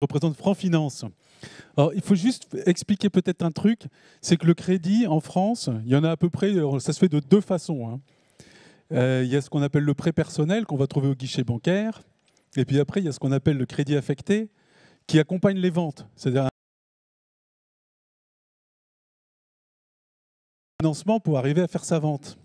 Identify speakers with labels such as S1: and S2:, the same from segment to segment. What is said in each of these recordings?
S1: représente Franc Finance. Alors, il faut juste expliquer peut-être un truc, c'est que le crédit en France, il y en a à peu près, ça se fait de deux façons, hein. Il y a ce qu'on appelle le prêt personnel qu'on va trouver au guichet bancaire, et puis après il y a ce qu'on appelle le crédit affecté qui accompagne les ventes, c'est-à-dire un financement pour arriver à faire sa vente.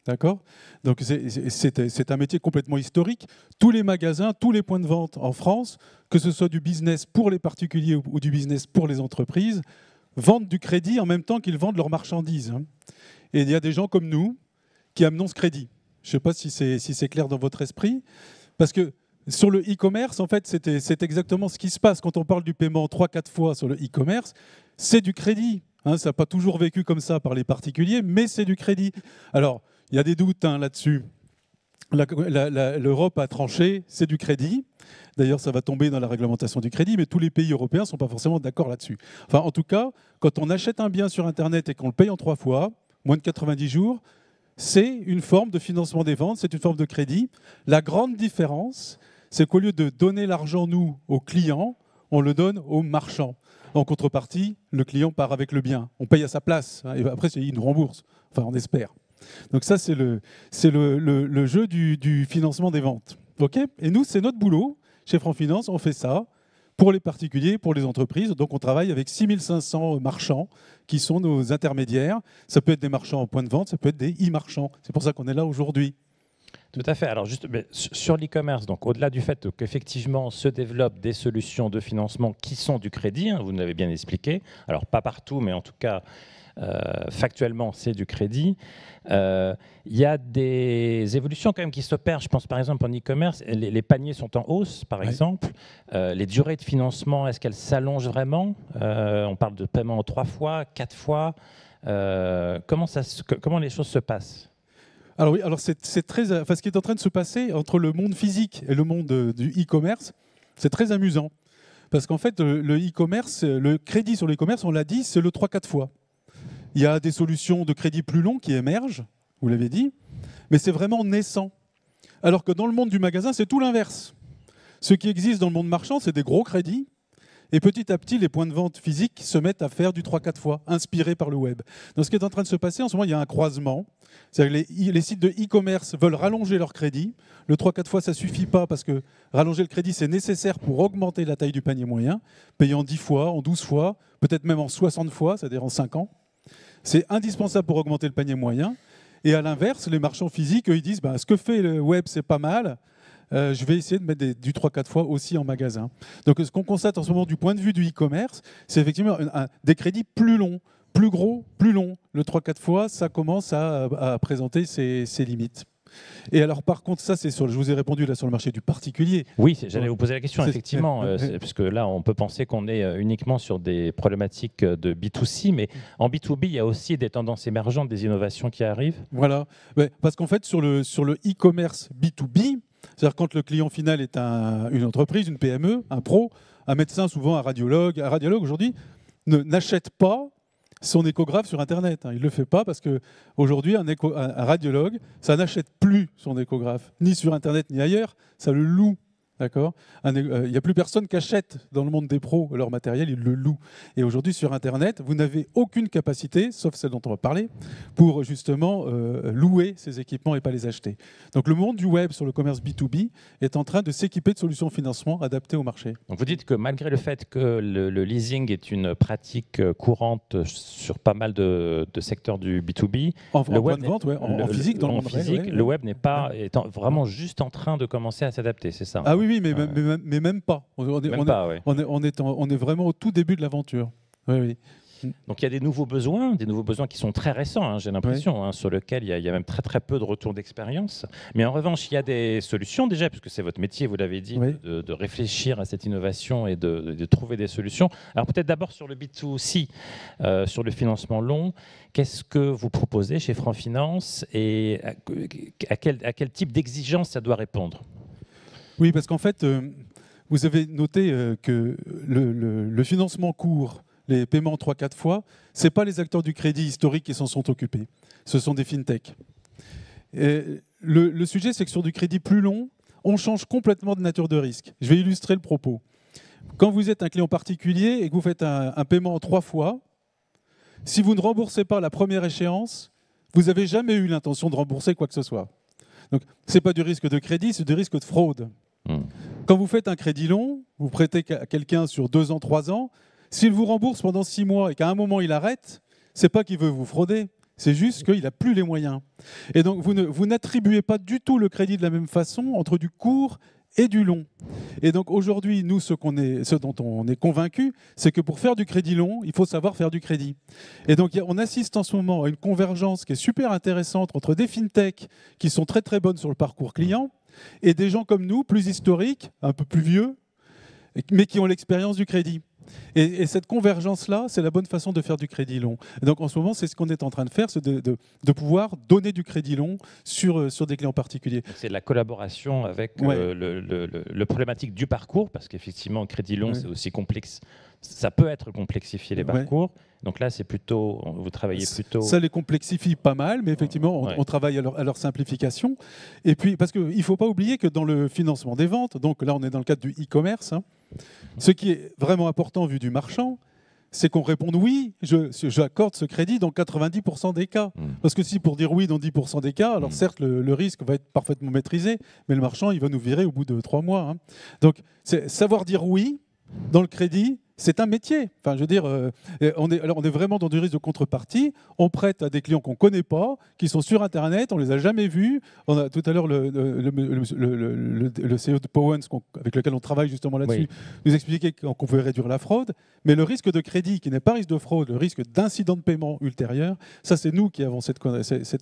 S1: D'accord ? Donc c'est un métier complètement historique. Tous les magasins, tous les points de vente en France, que ce soit du business pour les particuliers ou du business pour les entreprises, vendent du crédit en même temps qu'ils vendent leurs marchandises, hein. Et il y a des gens comme nous qui amenons ce crédit. Je ne sais pas si c'est clair dans votre esprit, parce que sur le e-commerce, en fait, c'est exactement ce qui se passe quand on parle du paiement 3-4 fois sur le e-commerce. C'est du crédit, hein, ça n'a pas toujours vécu comme ça par les particuliers, mais c'est du crédit. Alors, il y a des doutes, hein, là-dessus. L'Europe a tranché, c'est du crédit. D'ailleurs, ça va tomber dans la réglementation du crédit, mais tous les pays européens ne sont pas forcément d'accord là-dessus. Enfin, en tout cas, quand on achète un bien sur Internet et qu'on le paye en 3 fois, moins de 90 jours, c'est une forme de financement des ventes, c'est une forme de crédit. La grande différence, c'est qu'au lieu de donner l'argent, nous, aux clients, on le donne aux marchands. En contrepartie, le client part avec le bien. On paye à sa place, hein, et après, il nous rembourse. Enfin, on espère. Donc ça, c'est le jeu du financement des ventes. Okay, et nous, c'est notre boulot. Chez Franc Finance, on fait ça pour les particuliers, pour les entreprises. Donc on travaille avec 6500 marchands qui sont nos intermédiaires. Ça peut être des marchands en point de vente, ça peut être des e-marchands. C'est pour ça qu'on est là aujourd'hui.
S2: Tout à fait. Alors juste sur l'e-commerce, donc au-delà du fait qu'effectivement se développent des solutions de financement qui sont du crédit, hein, vous nous l'avez bien expliqué. Alors pas partout, mais en tout cas factuellement c'est du crédit. Il y a des évolutions quand même qui s'opèrent. Je pense par exemple en e-commerce, les paniers sont en hausse par exemple. Les durées de financement, est-ce qu'elles s'allongent vraiment? On parle de paiement en 3 fois, 4 fois. Comment les choses se passent?
S1: Alors oui, alors c'est très, enfin, ce qui est en train de se passer entre le monde physique et le monde du e-commerce, c'est très amusant. Parce qu'en fait, le e-commerce, le crédit sur l'e-commerce, on l'a dit, c'est le 3-4 fois. Il y a des solutions de crédit plus longs qui émergent, vous l'avez dit, mais c'est vraiment naissant. Alors que dans le monde du magasin, c'est tout l'inverse. Ce qui existe dans le monde marchand, c'est des gros crédits. Et petit à petit, les points de vente physiques se mettent à faire du 3-4 fois, inspirés par le web. Donc ce qui est en train de se passer, en ce moment, il y a un croisement. C'est-à-dire que les sites de e-commerce veulent rallonger leur crédit. Le 3-4 fois, ça ne suffit pas parce que rallonger le crédit, c'est nécessaire pour augmenter la taille du panier moyen, payant 10 fois, en 12 fois, peut-être même en 60 fois, c'est-à-dire en 5 ans. C'est indispensable pour augmenter le panier moyen. Et à l'inverse, les marchands physiques, eux, ils disent ce que fait le web, c'est pas mal. Je vais essayer de mettre du 3-4 fois aussi en magasin. Donc ce qu'on constate en ce moment du point de vue du e-commerce, c'est effectivement des crédits plus longs, plus gros, plus longs. Le 3-4 fois, ça commence à présenter ses limites. Et alors par contre, ça c'est je vous ai répondu là sur le marché du particulier.
S2: Oui, j'allais vous poser la question, effectivement, parce que là on peut penser qu'on est uniquement sur des problématiques de B2C, mais en B2B, il y a aussi des tendances émergentes, des innovations qui arrivent.
S1: Voilà, parce qu'en fait sur le e-commerce B2B, c'est-à-dire quand le client final est une entreprise, une PME, un pro, un médecin, souvent un radiologue aujourd'hui, n'achète pas son échographe sur Internet. Il ne le fait pas parce qu'aujourd'hui, un radiologue, ça n'achète plus son échographe, ni sur Internet ni ailleurs, ça le loue. D'accord ? Il n'y a plus personne qui achète dans le monde des pros leur matériel, ils le louent. Et aujourd'hui, sur Internet, vous n'avez aucune capacité, sauf celle dont on va parler, pour justement louer ces équipements et pas les acheter. Donc le monde du web sur le commerce B2B est en train de s'équiper de solutions de financement adaptées au marché.
S2: Donc vous dites que malgré le fait que le leasing est une pratique courante sur pas mal de secteurs du B2B,
S1: en point de vente, en physique, dans le monde
S2: physique,
S1: réel,
S2: le web n'est pas vraiment juste en train de commencer à s'adapter, c'est ça?
S1: Ah oui, mais même pas. On est vraiment au tout début de l'aventure. Oui.
S2: Donc il y a des nouveaux besoins qui sont très récents, hein, j'ai l'impression, sur lesquels il y a même très peu de retours d'expérience. Mais en revanche, il y a des solutions déjà, puisque c'est votre métier, vous l'avez dit, de réfléchir à cette innovation et de trouver des solutions. Alors peut-être d'abord sur le B2C, sur le financement long, qu'est-ce que vous proposez chez Franc Finance et à quel type d'exigence ça doit répondre?
S1: Oui, parce qu'en fait, vous avez noté que le financement court, les paiements 3-4 fois, ce n'est pas les acteurs du crédit historique qui s'en sont occupés. Ce sont des fintechs. Et le sujet, c'est que sur du crédit plus long, on change complètement de nature de risque. Je vais illustrer le propos. quand vous êtes un client particulier et que vous faites un paiement en 3 fois, si vous ne remboursez pas la première échéance, vous n'avez jamais eu l'intention de rembourser quoi que ce soit. Donc, ce n'est pas du risque de crédit, c'est du risque de fraude. Quand vous faites un crédit long, vous prêtez à quelqu'un sur 2 ans, 3 ans, s'il vous rembourse pendant 6 mois et qu'à un moment il arrête, ce n'est pas qu'il veut vous frauder, c'est juste qu'il n'a plus les moyens. Et donc vous n'attribuez pas du tout le crédit de la même façon entre du court et du long. Et donc aujourd'hui, nous, ce dont on est convaincu, c'est que pour faire du crédit long, il faut savoir faire du crédit. Et donc on assiste en ce moment à une convergence qui est super intéressante entre des fintechs qui sont très très bonnes sur le parcours client et des gens comme nous, plus historiques, un peu plus vieux, mais qui ont l'expérience du crédit. Et cette convergence-là, c'est la bonne façon de faire du crédit long. Et donc en ce moment, c'est ce qu'on est en train de faire, c'est de pouvoir donner du crédit long sur des clients particuliers.
S2: C'est la collaboration avec le problématique du parcours, parce qu'effectivement, crédit long, c'est aussi complexe. Ça peut être complexifié les parcours. Donc là, c'est plutôt, vous travaillez plutôt...
S1: Ça les complexifie pas mal, mais effectivement, on travaille à leur simplification. Et puis, parce qu'il ne faut pas oublier que dans le financement des ventes, donc là, on est dans le cadre du e-commerce, ce qui est vraiment important vu du marchand, c'est qu'on réponde oui, j'accorde ce crédit dans 90% des cas. Parce que si pour dire oui dans 10% des cas, alors certes, le risque va être parfaitement maîtrisé, mais le marchand, il va nous virer au bout de 3 mois. Donc, savoir dire oui dans le crédit, c'est un métier. Enfin, je veux dire, on est vraiment dans du risque de contrepartie. On prête à des clients qu'on ne connaît pas, qui sont sur Internet, on ne les a jamais vus. On a tout à l'heure le CEO de Powens, avec lequel on travaille justement là-dessus, nous expliquait qu'on pouvait réduire la fraude. Mais le risque de crédit, qui n'est pas risque de fraude, le risque d'incident de paiement ultérieur, ça c'est nous qui avons cette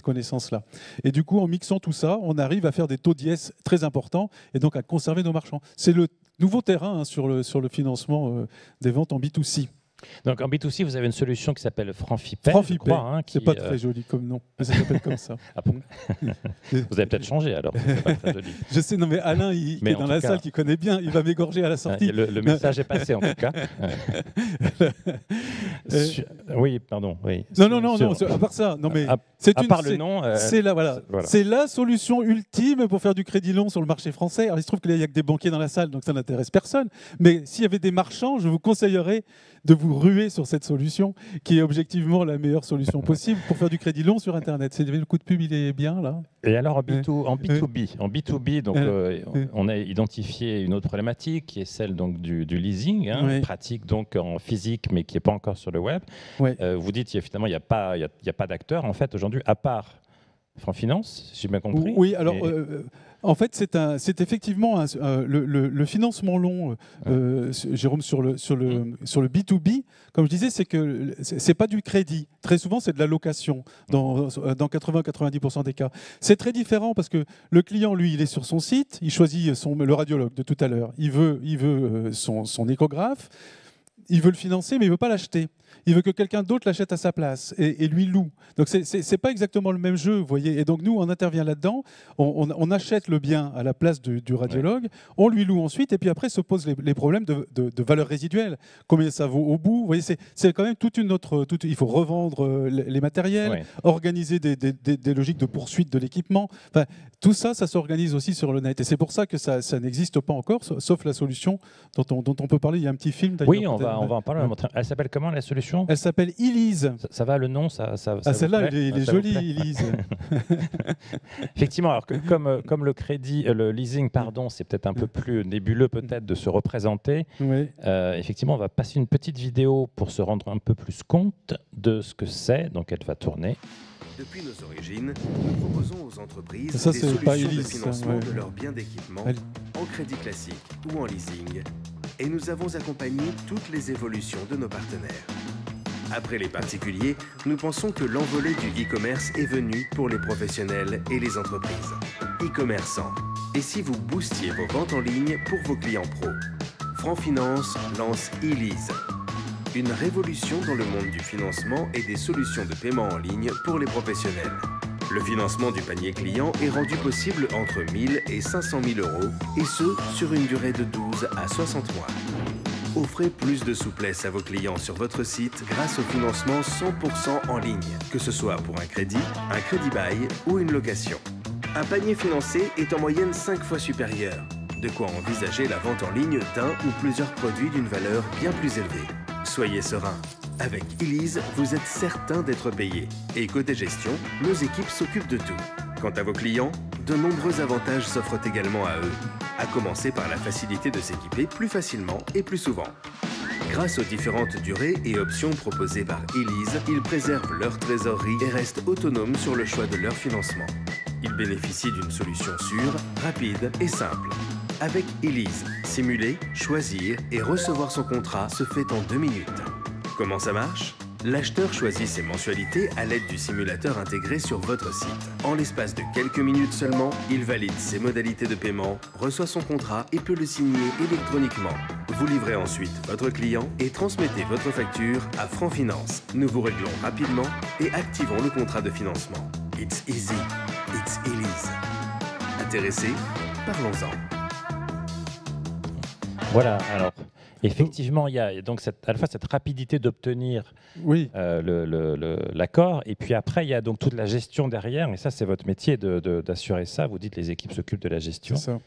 S1: connaissance-là. Et du coup, en mixant tout ça, on arrive à faire des taux d'IS très importants et donc à conserver nos marchands. C'est le nouveau terrain sur le financement des ventes en B2C.
S2: Donc en B2C, vous avez une solution qui s'appelle Franfipay.
S1: Franfipay, c'est pas très joli comme nom, mais ça s'appelle comme ça.
S2: Ah bon vous avez peut-être changé alors. C'est pas très joli.
S1: Je sais, non mais Alain, il est dans la salle, qui connaît bien, il va m'égorger à la sortie.
S2: Le message est passé en tout cas. Oui, pardon. Oui.
S1: Non, à part ça, non mais c'est la solution ultime pour faire du crédit long sur le marché français. Alors il se trouve qu'il n'y a que des banquiers dans la salle, donc ça n'intéresse personne. Mais s'il y avait des marchands, je vous conseillerais de vous ruer sur cette solution qui est objectivement la meilleure solution possible pour faire du crédit long sur Internet. Le coup de pub, il est bien là.
S2: Et alors en B2B, donc, on a identifié une autre problématique qui est celle donc, du leasing, pratique donc en physique mais qui n'est pas encore sur le web. Vous dites finalement il n'y a pas d'acteurs en fait aujourd'hui à part Franfinance, si j'ai bien compris.
S1: Oui, alors en fait c'est effectivement le financement long, Jérôme, sur le B2B, comme je disais, c'est que c'est pas du crédit. Très souvent, c'est de la location dans 80-90% des cas. C'est très différent parce que le client, lui, il est sur son site, il choisit le radiologue de tout à l'heure, il veut son échographe, il veut le financer, mais il ne veut pas l'acheter. Il veut que quelqu'un d'autre l'achète à sa place et lui loue. Donc, ce n'est pas exactement le même jeu, vous voyez. Et donc, nous, on intervient là-dedans. On achète le bien à la place du radiologue. On lui loue ensuite. Et puis après, se posent les problèmes de valeur résiduelle. Combien ça vaut au bout. Vous voyez, c'est quand même toute une autre... il faut revendre les matériels, organiser des logiques de poursuite de l'équipement. Enfin, tout ça, ça s'organise aussi sur le net. Et c'est pour ça que ça n'existe pas encore, sauf la solution dont on peut parler. Il y a un petit film, d'ailleurs.
S2: Oui, on va en parler. Elle s'appelle comment, la solution ?
S1: Elle s'appelle Elise.
S2: Ça va, le nom,
S1: celle-là, il est joli, Elise.
S2: Effectivement, alors comme le crédit, le leasing, pardon, c'est peut-être un peu plus nébuleux peut-être de se représenter. Effectivement, on va passer une petite vidéo pour se rendre un peu plus compte de ce que c'est. Donc, elle va tourner.
S3: Depuis nos origines, nous proposons aux entreprises des solutions de financement de leurs biens d'équipement en crédit classique ou en leasing. Et nous avons accompagné toutes les évolutions de nos partenaires. Après les particuliers, nous pensons que l'envolée du e-commerce est venue pour les professionnels et les entreprises. E-commerçants. Et si vous boostiez vos ventes en ligne pour vos clients pros? Franfinance lance Elise. Une révolution dans le monde du financement et des solutions de paiement en ligne pour les professionnels. Le financement du panier client est rendu possible entre 1 000 et 500 000 €, et ce, sur une durée de 12 à 60 mois. Offrez plus de souplesse à vos clients sur votre site grâce au financement 100% en ligne, que ce soit pour un crédit bail ou une location. Un panier financé est en moyenne 5 fois supérieur. De quoi envisager la vente en ligne d'un ou plusieurs produits d'une valeur bien plus élevée. Soyez serein. Avec Elise, vous êtes certain d'être payé. Et côté gestion, nos équipes s'occupent de tout. Quant à vos clients, de nombreux avantages s'offrent également à eux. À commencer par la facilité de s'équiper plus facilement et plus souvent. Grâce aux différentes durées et options proposées par Elise, ils préservent leur trésorerie et restent autonomes sur le choix de leur financement. Ils bénéficient d'une solution sûre, rapide et simple. Avec Elise, simuler, choisir et recevoir son contrat se fait en 2 minutes. Comment ça marche ? L'acheteur choisit ses mensualités à l'aide du simulateur intégré sur votre site. En l'espace de quelques minutes seulement, il valide ses modalités de paiement, reçoit son contrat et peut le signer électroniquement. Vous livrez ensuite votre client et transmettez votre facture à Franc Finance. Nous vous réglons rapidement et activons le contrat de financement. It's easy, it's Elise. Intéressé ? Parlons-en.
S2: Voilà, alors effectivement, il y a donc à la fois cette rapidité d'obtenir l'accord, et puis après, il y a donc toute la gestion derrière, et ça, c'est votre métier d'assurer ça. Vous dites les équipes s'occupent de la gestion.
S1: C'est ça.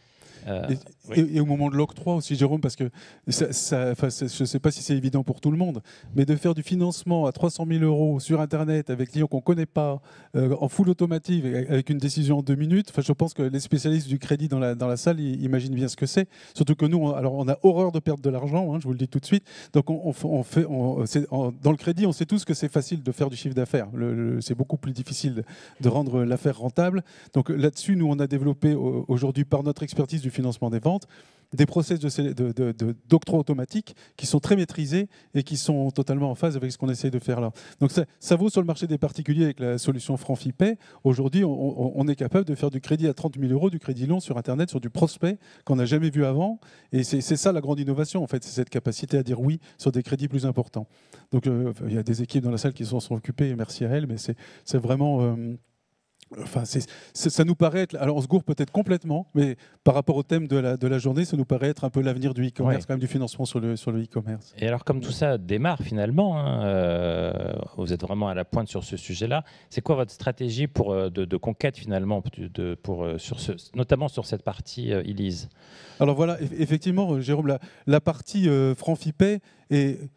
S1: Et au moment de l'octroi aussi, Jérôme, parce que je ne sais pas si c'est évident pour tout le monde, mais de faire du financement à 300 000 € sur Internet avec des clients qu'on ne connaît pas, en full automatique, avec une décision en 2 minutes, je pense que les spécialistes du crédit dans la salle ils imaginent bien ce que c'est. Surtout que nous, on a horreur de perdre de l'argent, je vous le dis tout de suite. Donc dans le crédit, on sait tous que c'est facile de faire du chiffre d'affaires. C'est beaucoup plus difficile de rendre l'affaire rentable. Donc là-dessus, nous, on a développé aujourd'hui, par notre expertise du financement des ventes, des process d'octroi automatique qui sont très maîtrisés et qui sont totalement en phase avec ce qu'on essaie de faire là. Donc ça vaut sur le marché des particuliers avec la solution FranFiPay. Aujourd'hui, on est capable de faire du crédit à 30 000 €, du crédit long sur Internet, sur du prospect qu'on n'a jamais vu avant. Et c'est ça la grande innovation, en fait, c'est cette capacité à dire oui sur des crédits plus importants. Donc il y a des équipes dans la salle qui s'en sont occupées, et merci à elles, mais c'est vraiment... ça nous paraît être, alors on se gourre peut-être complètement, mais par rapport au thème de la journée, ça nous paraît être un peu l'avenir du e-commerce, quand même, du financement sur le e-commerce.
S2: Et alors, comme tout ça démarre finalement, vous êtes vraiment à la pointe sur ce sujet-là. C'est quoi votre stratégie de conquête finalement, notamment sur cette partie Elise ?
S1: Alors voilà, effectivement, Jérôme, la partie FranFiPay est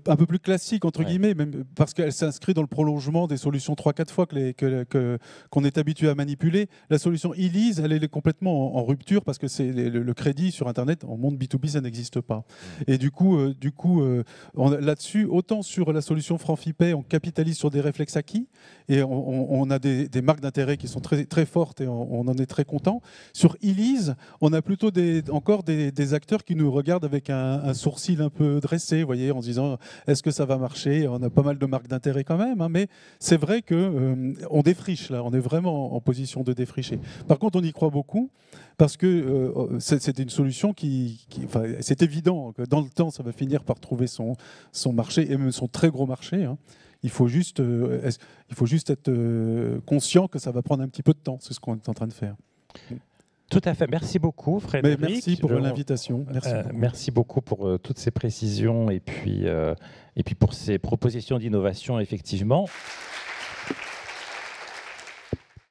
S1: un peu plus classique, entre guillemets, même parce qu'elle s'inscrit dans le prolongement des solutions 3-4 fois qu'on est habitué à manipuler. La solution Elise, elle est complètement en rupture parce que c'est le crédit sur Internet, en monde B2B, ça n'existe pas. Et du coup là-dessus, autant sur la solution FranFiPay, on capitalise sur des réflexes acquis et on a des marques d'intérêt qui sont très, très fortes et on en est très content. Sur Elise, on a plutôt encore des acteurs qui nous regardent avec un sourcil un peu dressé, vous voyez, en se disant est-ce que ça va marcher ? On a pas mal de marques d'intérêt quand même, mais c'est vrai qu'on défriche là, on est vraiment en position de défricher. Par contre, on y croit beaucoup parce que c'est une solution c'est évident que dans le temps, ça va finir par trouver son marché et même son très gros marché. Il faut juste être conscient que ça va prendre un petit peu de temps. C'est ce qu'on est en train de faire.
S2: Tout à fait. Merci beaucoup, Frédéric.
S1: Merci pour l'invitation.
S2: Merci beaucoup pour toutes ces précisions et puis pour ces propositions d'innovation, effectivement.